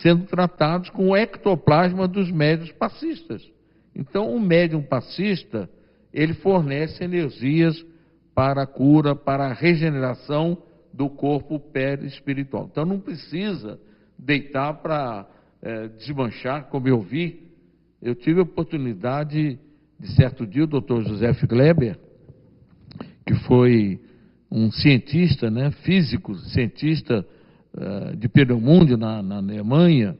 sendo tratados com o ectoplasma dos médiuns passistas. Então, o médium passista, ele fornece energias para a cura, para a regeneração do corpo perispiritual. Então, não precisa deitar para desmanchar, como eu vi. Eu tive a oportunidade, de certo dia, o Dr. Joseph Gleber, que foi um cientista, né, físico, cientista de Peenemünde, na Alemanha,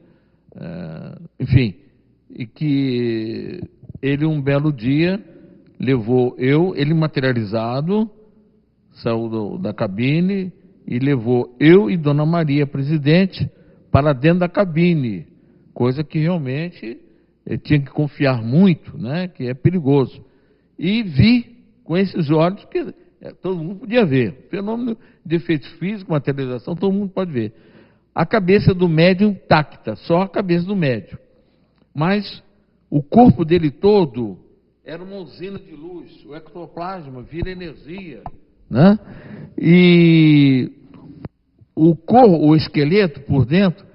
enfim, e que ele, um belo dia, levou ele materializado, saiu da cabine e levou eu e Dona Maria, presidente, para dentro da cabine, coisa que realmente tinha que confiar muito, né, que é perigoso. E vi com esses olhos que todo mundo podia ver. Fenômeno de efeito físico, materialização, todo mundo pode ver. A cabeça do médium intacta, só a cabeça do médium. Mas o corpo dele todo era uma usina de luz. O ectoplasma vira energia, né? E o esqueleto por dentro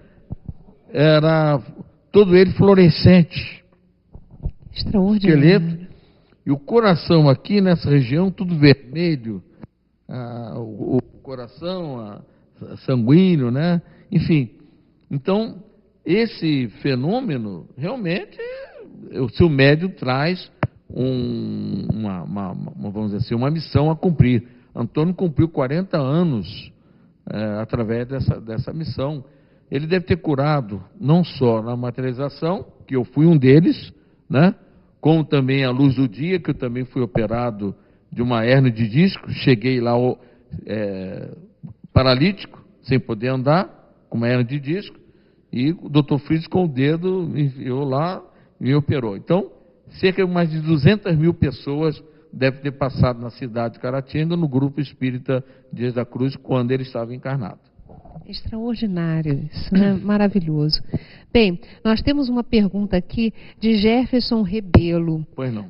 era todo ele fluorescente. Extraordinário. Esqueleto. E o coração aqui nessa região, tudo vermelho, o coração sanguíneo, né? Enfim, então, esse fenômeno, realmente, o seu médium traz vamos dizer assim, uma missão a cumprir. Antônio cumpriu 40 anos através dessa missão. Ele deve ter curado, não só na materialização, que eu fui um deles, né? Como também a luz do dia, que eu também fui operado de uma hernia de disco, cheguei lá paralítico, sem poder andar, com uma hernia de disco, e o Dr. Fritz com o dedo me enviou lá e me operou. Então, cerca de mais de 200 mil pessoas devem ter passado na cidade de Caratinga, no grupo espírita Dias da Cruz, quando ele estava encarnado. Extraordinário, isso, né? Maravilhoso. Bem, nós temos uma pergunta aqui de Jefferson Rebelo,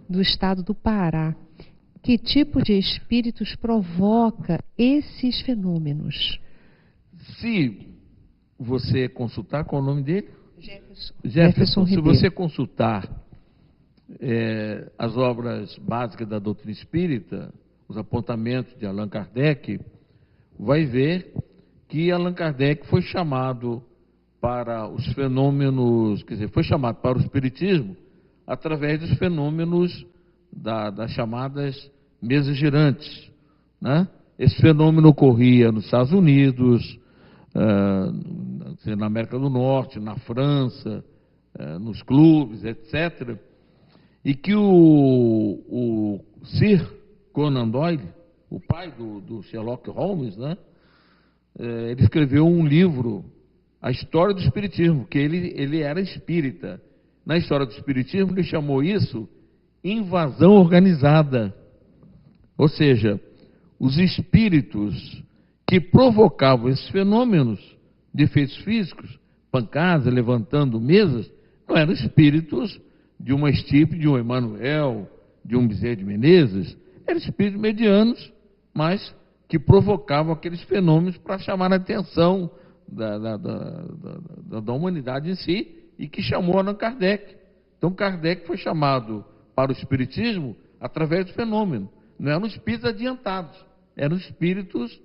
do estado do Pará. Que tipo de espíritos provoca esses fenômenos? Se você consultar, qual é o nome dele? Jefferson Se Rebelo. você consultar as obras básicas da doutrina espírita, os apontamentos de Allan Kardec, vai ver que Allan Kardec foi chamado para os fenômenos, quer dizer, foi chamado para o espiritismo através dos fenômenos das chamadas mesas girantes, né? Esse fenômeno ocorria nos Estados Unidos, na América do Norte, na França, nos clubes, etc. E que o Sir Conan Doyle, o pai do Sherlock Holmes, né? Ele escreveu um livro, A História do Espiritismo, que ele era espírita. Na História do Espiritismo, ele chamou isso invasão organizada. Ou seja, os espíritos que provocavam esses fenômenos de efeitos físicos, pancadas, levantando mesas, não eram espíritos de uma estirpe, de um Emmanuel, de um Bezerra de Menezes, eram espíritos medianos, mas que provocavam aqueles fenômenos para chamar a atenção da humanidade em si, e que chamou Allan Kardec. Então, Kardec foi chamado para o espiritismo através do fenômeno. Não eram espíritos adiantados, eram espíritos,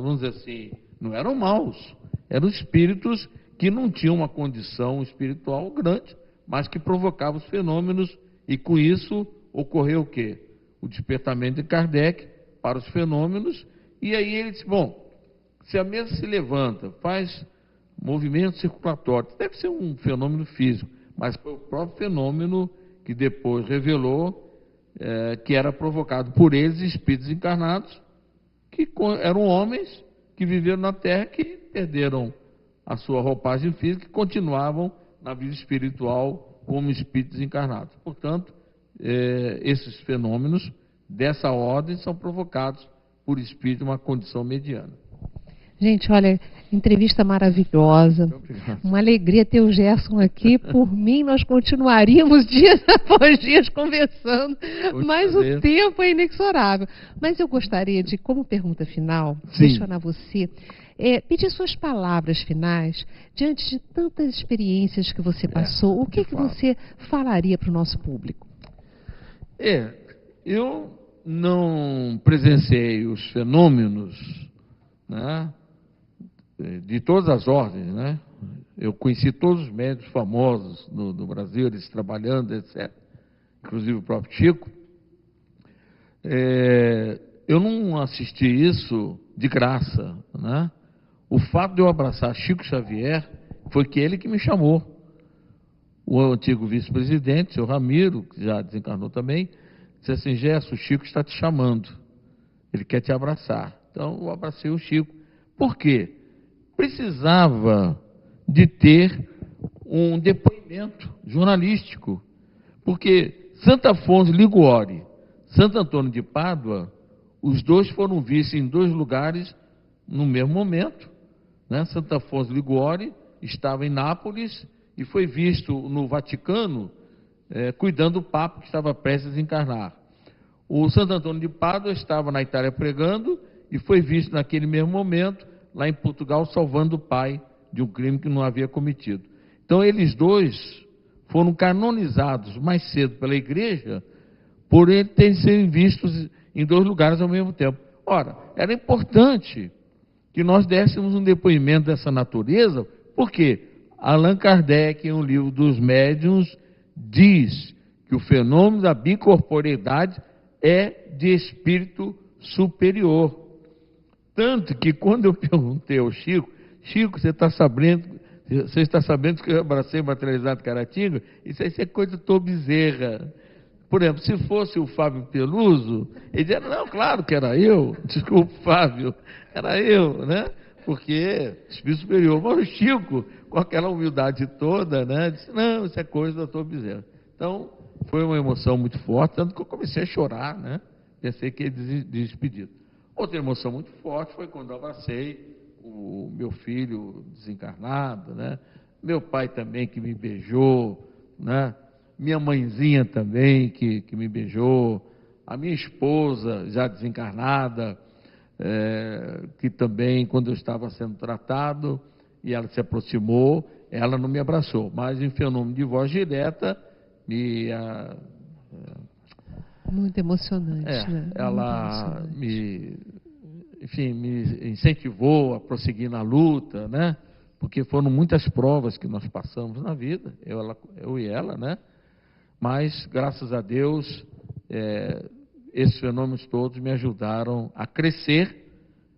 vamos dizer assim, não eram maus, eram espíritos que não tinham uma condição espiritual grande, mas que provocavam os fenômenos, e com isso ocorreu o quê? O despertamento de Kardec para os fenômenos, e aí ele disse, bom, se a mesa se levanta, faz movimento circulatório, deve ser um fenômeno físico, mas foi o próprio fenômeno que depois revelou que era provocado por eles, espíritos encarnados, que eram homens que viveram na Terra, que perderam a sua roupagem física e continuavam na vida espiritual como espíritos encarnados. Portanto, esses fenômenos dessa ordem são provocados por espírito uma condição mediana. Gente, olha, entrevista maravilhosa. Uma alegria ter o Gerson aqui. Por mim, nós continuaríamos dias após dias conversando, mas o tempo é inexorável. Mas eu gostaria de, como pergunta final, questionar você, pedir suas palavras finais diante de tantas experiências que você passou. O que você falaria para o nosso público? Eu não presenciei os fenômenos, né, de todas as ordens, né? Eu conheci todos os médicos famosos do Brasil, eles trabalhando, etc. Inclusive o próprio Chico. Eu não assisti isso de graça, né? O fato de eu abraçar Chico Xavier foi que ele que me chamou. O antigo vice-presidente, o senhor Ramiro, que já desencarnou também, disse assim, Gerson, o Chico está te chamando, ele quer te abraçar. Então eu abracei o Chico. Por quê? Precisava de ter um depoimento jornalístico, porque Santo Afonso Liguori, Santo Antônio de Pádua, os dois foram vistos em dois lugares no mesmo momento, né? Santo Afonso Liguori estava em Nápoles e foi visto no Vaticano cuidando do Papa que estava prestes a encarnar. O Santo Antônio de Pádua estava na Itália pregando e foi visto naquele mesmo momento lá em Portugal, salvando o pai de um crime que não havia cometido. Então, eles dois foram canonizados mais cedo pela igreja por eles terem sido vistos em dois lugares ao mesmo tempo. Ora, era importante que nós dessemos um depoimento dessa natureza, porque Allan Kardec, em um livro dos médiuns, diz que o fenômeno da bicorporeidade é de espírito superior. Tanto que quando eu perguntei ao Chico, você está sabendo que eu abracei materializado Caratinga? Isso aí é coisa do Tom Bezerra. Por exemplo, se fosse o Fábio Peluso, ele dizia, não, claro que era eu, desculpe, Fábio, era eu, né? Porque espírito superior. Mas o Chico, com aquela humildade toda, né, disse, não, isso é coisa do Tom Bezerra. Então, foi uma emoção muito forte, tanto que eu comecei a chorar, né? Pensei que ele despedido. Outra emoção muito forte foi quando eu abracei o meu filho desencarnado, né? Meu pai também que me beijou, né? Minha mãezinha também que me beijou, a minha esposa já desencarnada, que também, quando eu estava sendo tratado, e ela se aproximou, ela não me abraçou, mas em fenômeno de voz direta, muito emocionante, né? Ela me incentivou a prosseguir na luta, né? Porque foram muitas provas que nós passamos na vida, eu e ela, né? Mas, graças a Deus, esses fenômenos todos me ajudaram a crescer,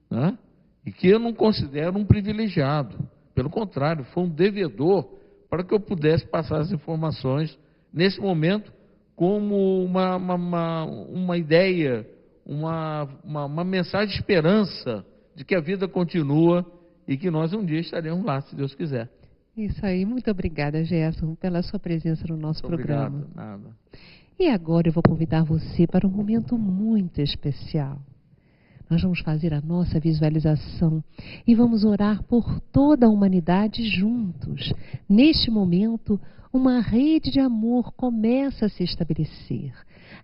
né? E que eu não considero um privilegiado. Pelo contrário, foi um devedor para que eu pudesse passar as informações nesse momento como uma ideia, uma mensagem de esperança de que a vida continua e que nós um dia estaremos lá, se Deus quiser. Isso aí, muito obrigada, Gerson, pela sua presença no nosso programa. Obrigado, nada. E agora eu vou convidar você para um momento muito especial. Nós vamos fazer a nossa visualização e vamos orar por toda a humanidade juntos. Neste momento, uma rede de amor começa a se estabelecer.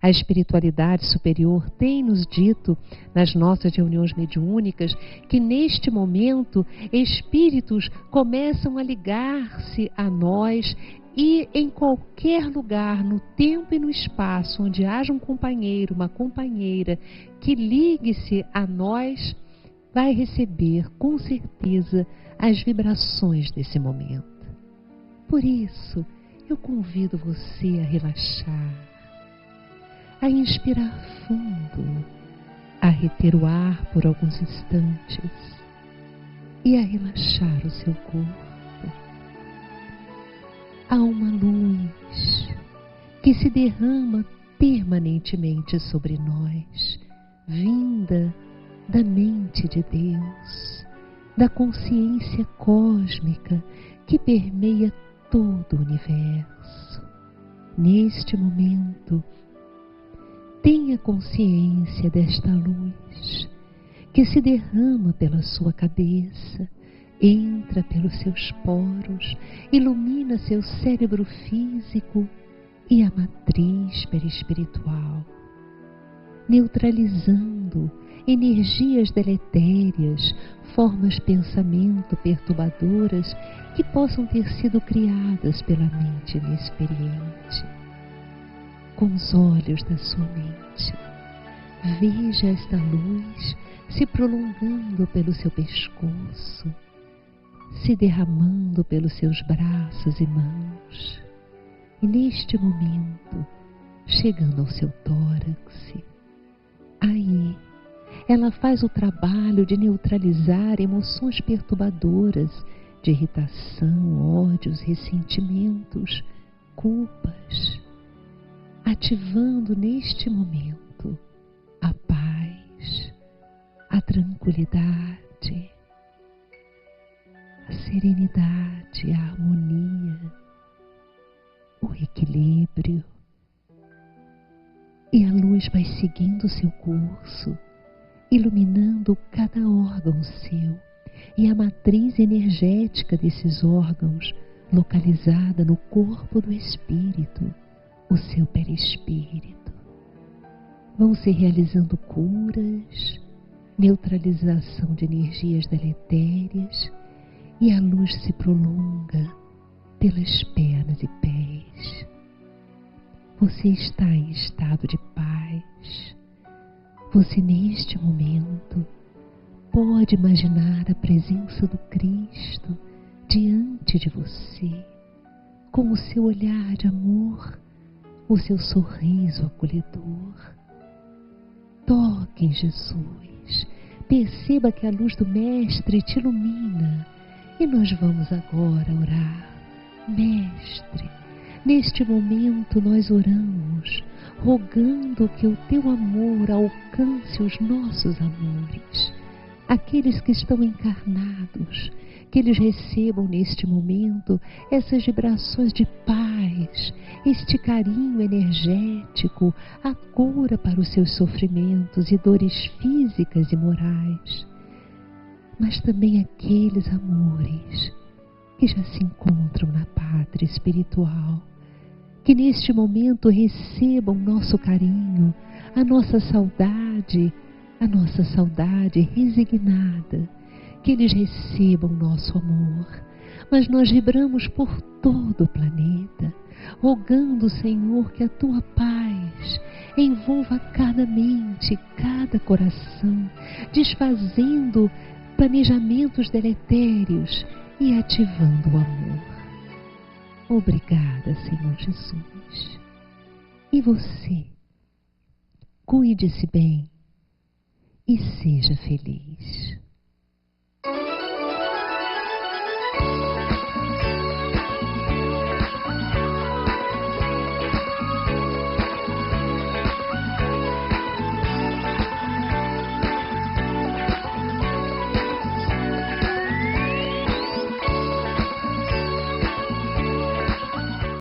A espiritualidade superior tem nos dito, nas nossas reuniões mediúnicas, que neste momento espíritos começam a ligar-se a nós e em qualquer lugar, no tempo e no espaço, onde haja um companheiro, uma companheira que ligue-se a nós, vai receber com certeza as vibrações desse momento. Por isso, eu convido você a relaxar, a inspirar fundo, a reter o ar por alguns instantes e a relaxar o seu corpo. Há uma luz que se derrama permanentemente sobre nós, vinda da mente de Deus, da consciência cósmica que permeia todo o universo. Neste momento, tenha consciência desta luz que se derrama pela sua cabeça, entra pelos seus poros, ilumina seu cérebro físico e a matriz perispiritual, neutralizando energias deletérias, formas de pensamento perturbadoras que possam ter sido criadas pela mente inexperiente. Com os olhos da sua mente, veja esta luz se prolongando pelo seu pescoço, se derramando pelos seus braços e mãos, e neste momento, chegando ao seu tórax. Aí, ela faz o trabalho de neutralizar emoções perturbadoras de irritação, ódios, ressentimentos, culpas, ativando neste momento a paz, a tranquilidade, a serenidade, a harmonia, o equilíbrio. E a luz vai seguindo o seu curso, iluminando cada órgão seu e a matriz energética desses órgãos, localizada no corpo do espírito, o seu perispírito. Vão se realizando curas, neutralização de energias deletérias, e a luz se prolonga pelas pernas e pés. Você está em estado de paz. Você, neste momento, pode imaginar a presença do Cristo diante de você, com o seu olhar de amor, o seu sorriso acolhedor. Toque em Jesus, perceba que a luz do Mestre te ilumina, e nós vamos agora orar. Mestre, neste momento nós oramos, rogando que o teu amor alcance os nossos amores, aqueles que estão encarnados, que eles recebam neste momento essas vibrações de paz, este carinho energético, a cura para os seus sofrimentos e dores físicas e morais, mas também aqueles amores que já se encontram na pátria espiritual, que neste momento recebam nosso carinho, a nossa saudade resignada, que eles recebam nosso amor. Mas nós vibramos por todo o planeta, rogando, Senhor, que a tua paz envolva cada mente, cada coração, desfazendo planejamentos deletérios e ativando o amor. Obrigada, Senhor Jesus. E você, cuide-se bem e seja feliz.